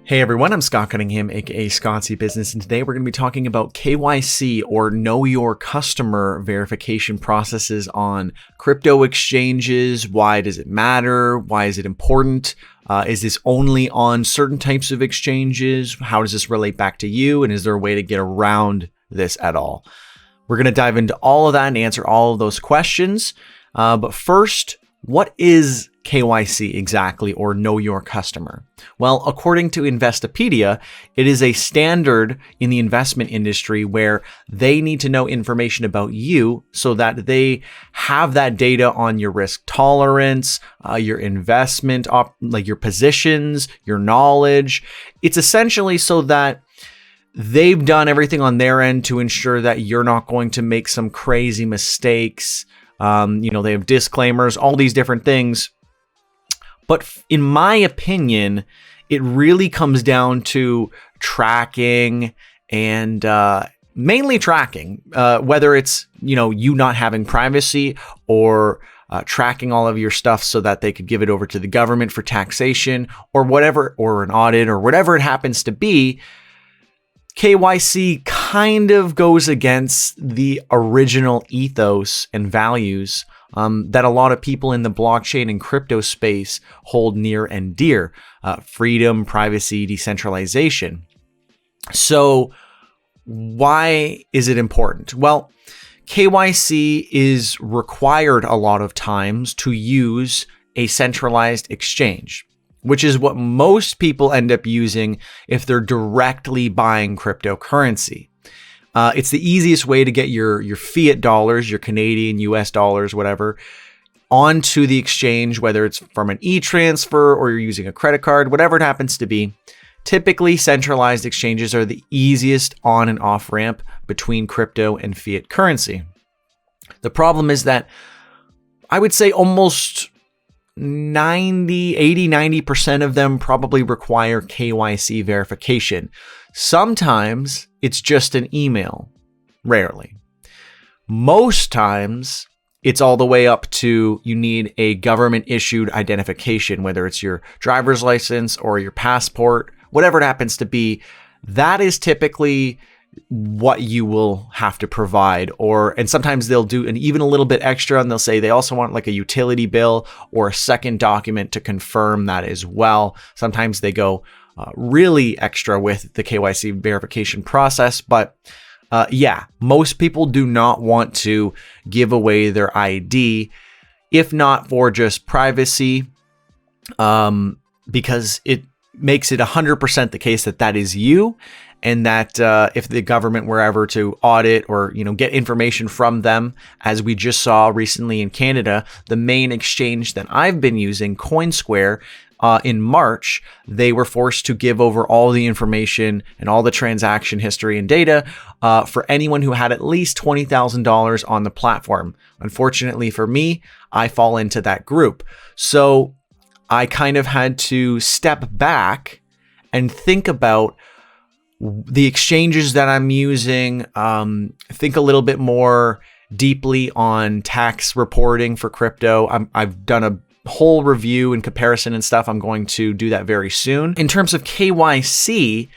Hey everyone, I'm Scott Cunningham, aka Scottsy Business, and today we're going to be talking about KYC, or Know Your Customer verification processes on crypto exchanges. Why does it matter? Why is it important? Is this only on certain types of exchanges? How does this relate back to you? And is there a way to get around this at all? We're going to dive into all of that and answer all of those questions. But first, what is KYC exactly, or Know Your Customer? Well, according to Investopedia, it is a standard in the investment industry where they need to know information about you so that they have that data on your risk tolerance, your investment, like your positions, your knowledge. It's essentially so that they've done everything on their end to ensure that you're not going to make some crazy mistakes. They have disclaimers, all these different things. But in my opinion, it really comes down to tracking and mainly tracking, whether it's, you not having privacy or tracking all of your stuff so that they could give it over to the government for taxation or whatever, or an audit or whatever it happens to be. KYC kind of goes against the original ethos and values that a lot of people in the blockchain and crypto space hold near and dear: freedom, privacy, decentralization. So why is it important? Well, KYC is required a lot of times to use a centralized exchange, which is what most people end up using if they're directly buying cryptocurrency. It's the easiest way to get your fiat dollars, your Canadian, US dollars, whatever, onto the exchange, whether it's from an e-transfer or you're using a credit card, whatever it happens to be. Typically, centralized exchanges are the easiest on and off ramp between crypto and fiat currency. The problem is that I would say almost 90% of them probably require KYC verification. Sometimes it's just an email, rarely. Most times it's all the way up to you need a government issued identification, whether it's your driver's license or your passport, whatever it happens to be. That is typically what you will have to provide, and sometimes they'll do even a little bit extra, and they'll say they also want like a utility bill or a second document to confirm that as well. Sometimes they go really extra with the KYC verification process, but most people do not want to give away their ID, if not for just privacy, because it makes it 100% the case that is you. And that if the government were ever to audit or get information from them, as we just saw recently in Canada, the main exchange that I've been using, CoinSquare, in March, they were forced to give over all the information and all the transaction history and data for anyone who had at least $20,000 on the platform. Unfortunately for me, I fall into that group. So I kind of had to step back and think about the exchanges that I'm using, think a little bit more deeply on tax reporting for crypto. I've done a whole review and comparison and stuff. I'm going to do that very soon. In terms of KYC,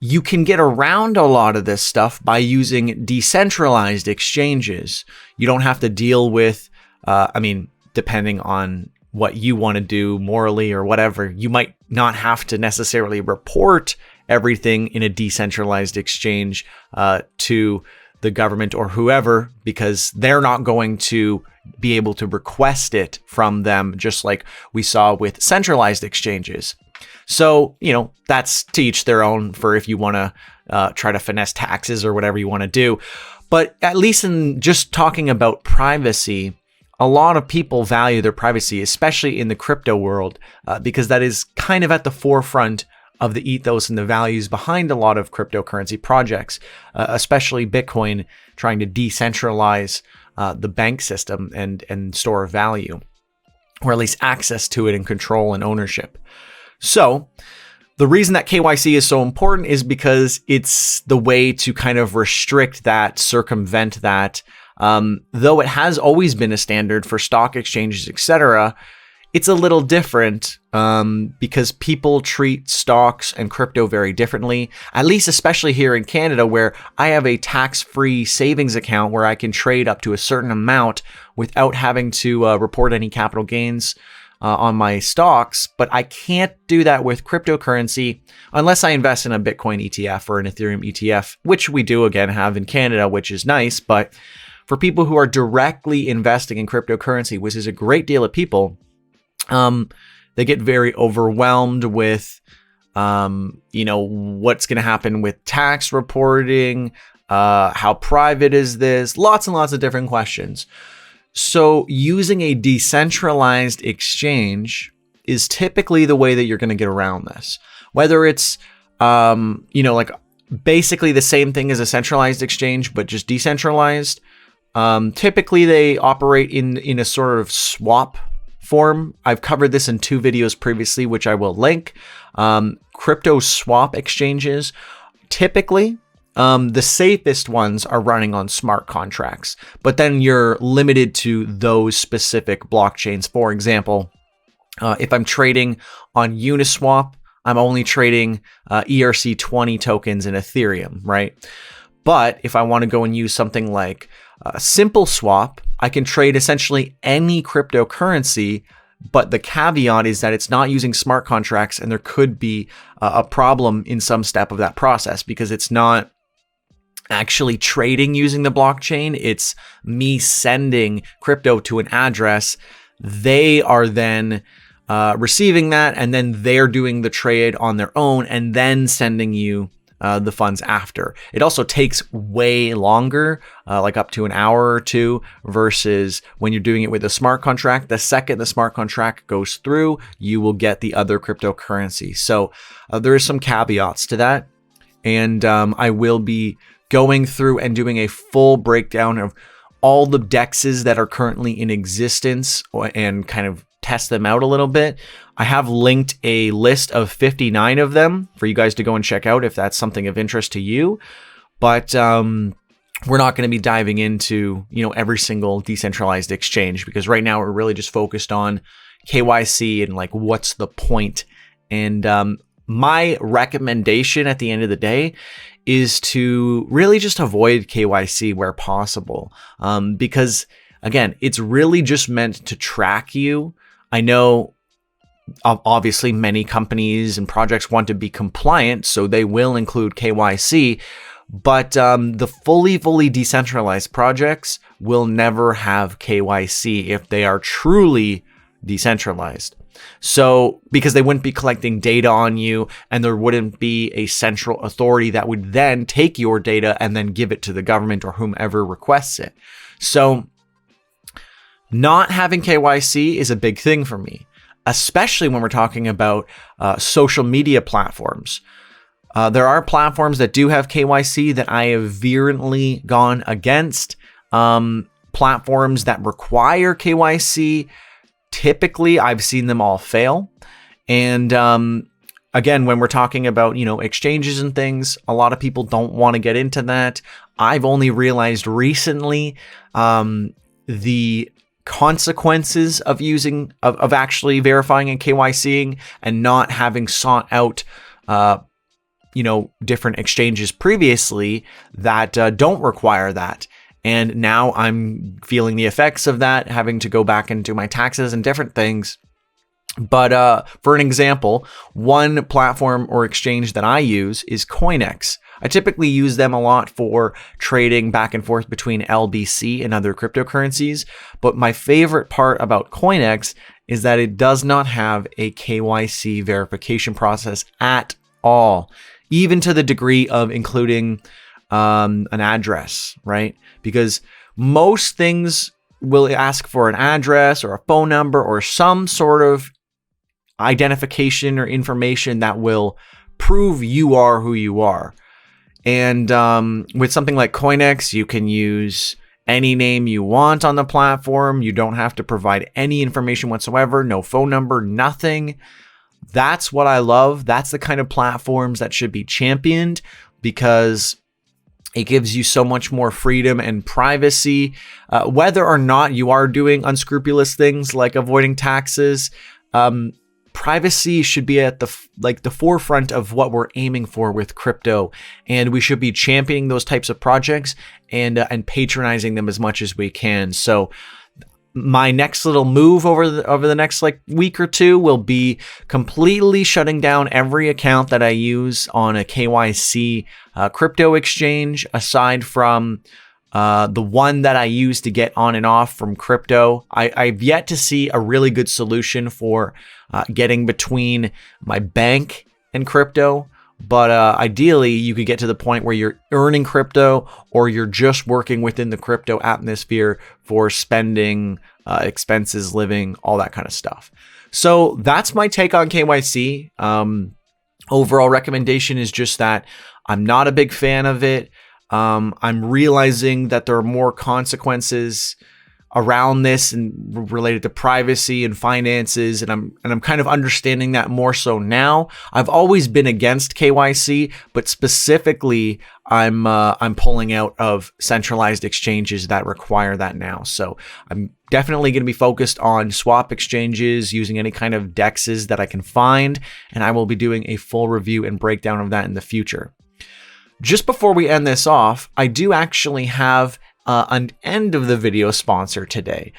you can get around a lot of this stuff by using decentralized exchanges. You don't have to deal with, depending on what you want to do morally or whatever, you might not have to necessarily report everything in a decentralized exchange to the government or whoever, because they're not going to be able to request it from them, just like we saw with centralized exchanges. So, that's to each their own for if you want to try to finesse taxes or whatever you want to do. But at least in just talking about privacy, a lot of people value their privacy, especially in the crypto world, because that is kind of at the forefront of the ethos and the values behind a lot of cryptocurrency projects, especially Bitcoin trying to decentralize the bank system and store value, or at least access to it and control and ownership. So the reason that KYC is so important is because it's the way to kind of restrict that, circumvent that. Though it has always been a standard for stock exchanges, etc., it's a little different because people treat stocks and crypto very differently, at least especially here in Canada, where I have a tax-free savings account where I can trade up to a certain amount without having to report any capital gains on my stocks. But I can't do that with cryptocurrency unless I invest in a Bitcoin ETF or an Ethereum ETF, which we do again have in Canada, which is nice. But for people who are directly investing in cryptocurrency, which is a great deal of people, they get very overwhelmed with, what's going to happen with tax reporting, how private is this, lots and lots of different questions. So using a decentralized exchange is typically the way that you're going to get around this. Whether it's, basically the same thing as a centralized exchange, but just decentralized. Typically they operate in a sort of swap form. I've covered this in 2 videos previously, which I will link. Crypto swap exchanges, typically, the safest ones are running on smart contracts, but then you're limited to those specific blockchains. For example, if I'm trading on Uniswap, I'm only trading ERC20 tokens in Ethereum, right? But if I want to go and use something like Simple Swap, I can trade essentially any cryptocurrency, but the caveat is that it's not using smart contracts, and there could be a problem in some step of that process because it's not actually trading using the blockchain. It's me sending crypto to an address. They are then receiving that, and then they're doing the trade on their own and then sending you the funds after. It also takes way longer, like up to an hour or 2, versus when you're doing it with a smart contract. The second the smart contract goes through, you will get the other cryptocurrency. So there is some caveats to that. And I will be going through and doing a full breakdown of all the DEXs that are currently in existence and kind of test them out a little bit. I have linked a list of 59 of them for you guys to go and check out if that's something of interest to you. But we're not going to be diving into, every single decentralized exchange, because right now we're really just focused on KYC and like what's the point. And my recommendation at the end of the day is to really just avoid KYC where possible, because again, it's really just meant to track you. I know obviously many companies and projects want to be compliant, so they will include KYC, but the fully decentralized projects will never have KYC if they are truly decentralized. So, because they wouldn't be collecting data on you, and there wouldn't be a central authority that would then take your data and then give it to the government or whomever requests it. So, not having KYC is a big thing for me, especially when we're talking about social media platforms. There are platforms that do have KYC that I have virulently gone against. Platforms that require KYC, typically I've seen them all fail. And again, when we're talking about, exchanges and things, a lot of people don't want to get into that. I've only realized recently the consequences of actually verifying and KYCing and not having sought out different exchanges previously that don't require that. And now I'm feeling the effects of that, having to go back and do my taxes and different things. But for an example, one platform or exchange that I use is CoinEx. I typically use them a lot for trading back and forth between LBC and other cryptocurrencies. But my favorite part about CoinEx is that it does not have a KYC verification process at all, even to the degree of including an address, right? Because most things will ask for an address or a phone number or some sort of identification or information that will prove you are who you are. And with something like CoinEx, you can use any name you want on the platform. You don't have to provide any information whatsoever, no phone number, nothing. That's what I love. That's the kind of platforms that should be championed, because It gives you so much more freedom and privacy. Whether or not you are doing unscrupulous things like avoiding taxes, privacy should be at the forefront of what we're aiming for with crypto, and we should be championing those types of projects and patronizing them as much as we can. So my next little move over the next week or two will be completely shutting down every account that I use on a KYC crypto exchange, aside from the one that I use to get on and off from crypto. I've yet to see a really good solution for getting between my bank and crypto. But ideally, you could get to the point where you're earning crypto, or you're just working within the crypto atmosphere for spending, expenses, living, all that kind of stuff. So that's my take on KYC. Overall recommendation is just that I'm not a big fan of it. I'm realizing that there are more consequences around this and related to privacy and finances, and I'm kind of understanding that more so now. I've always been against KYC, but specifically I'm pulling out of centralized exchanges that require that now. So I'm definitely going to be focused on swap exchanges, using any kind of DEXs that I can find, and I will be doing a full review and breakdown of that in the future. Just before we end this off, I do actually have an end of the video sponsor today.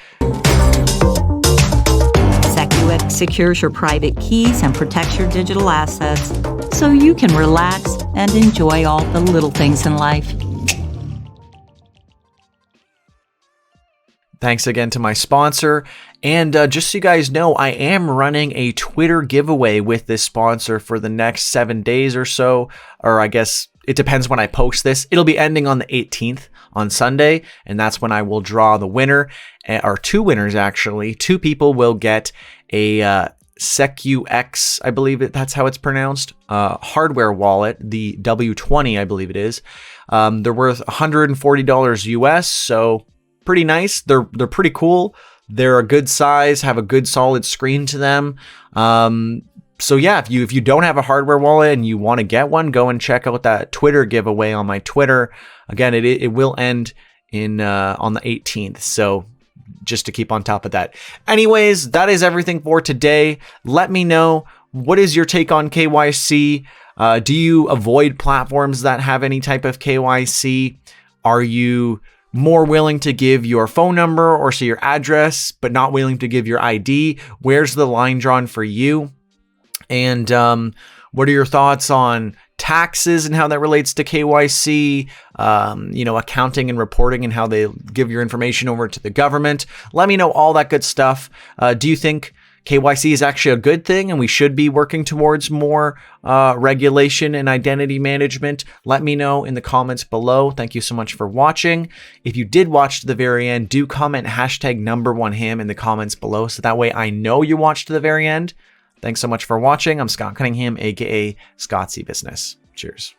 Secux secures your private keys and protects your digital assets so you can relax and enjoy all the little things in life. Thanks again to my sponsor. And just so you guys know, I am running a Twitter giveaway with this sponsor for the next 7 days or so, or I guess it depends when I post this. It'll be ending on the 18th on Sunday, and that's when I will draw the winner, or two winners actually. Two people will get a Secux, I believe that's how it's pronounced, hardware wallet, the W20, I believe it is. They're worth $140 US, so pretty nice. They're pretty cool. They're a good size, have a good solid screen to them. So yeah, if you don't have a hardware wallet and you want to get one, go and check out that Twitter giveaway on my Twitter. Again, it will end in on the 18th. So just to keep on top of that. Anyways, that is everything for today. Let me know, what is your take on KYC? Do you avoid platforms that have any type of KYC? Are you more willing to give your phone number or say your address, but not willing to give your ID? Where's the line drawn for you? And what are your thoughts on taxes and how that relates to KYC, accounting and reporting and how they give your information over to the government? Let me know all that good stuff. Do you think KYC is actually a good thing and we should be working towards more regulation and identity management? Let me know in the comments below. Thank you so much for watching. If you did watch to the very end, do comment #1ham in the comments below, so that way I know you watched to the very end. Thanks so much for watching. I'm Scott Cunningham, aka Scottsy Business. Cheers.